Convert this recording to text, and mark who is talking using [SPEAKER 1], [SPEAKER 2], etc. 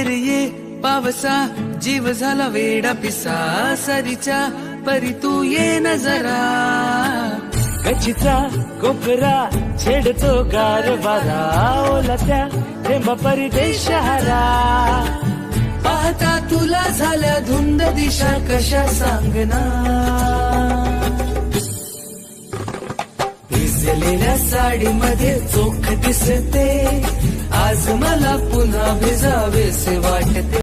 [SPEAKER 1] ये पावसा जीव झाला वेडा पिसा सरीच्या परी तू ये न जरा
[SPEAKER 2] गच्चीचा कोपरा छेडतो गारवारा ओला त्या थेंबा परदेश हारा
[SPEAKER 1] पाहता तुला झाल्या धुंद दिशा कशा सांगना भिजलेल्या साडीमध्ये चोख दिसते आज मला पुन्हा भिजावेसे वाटते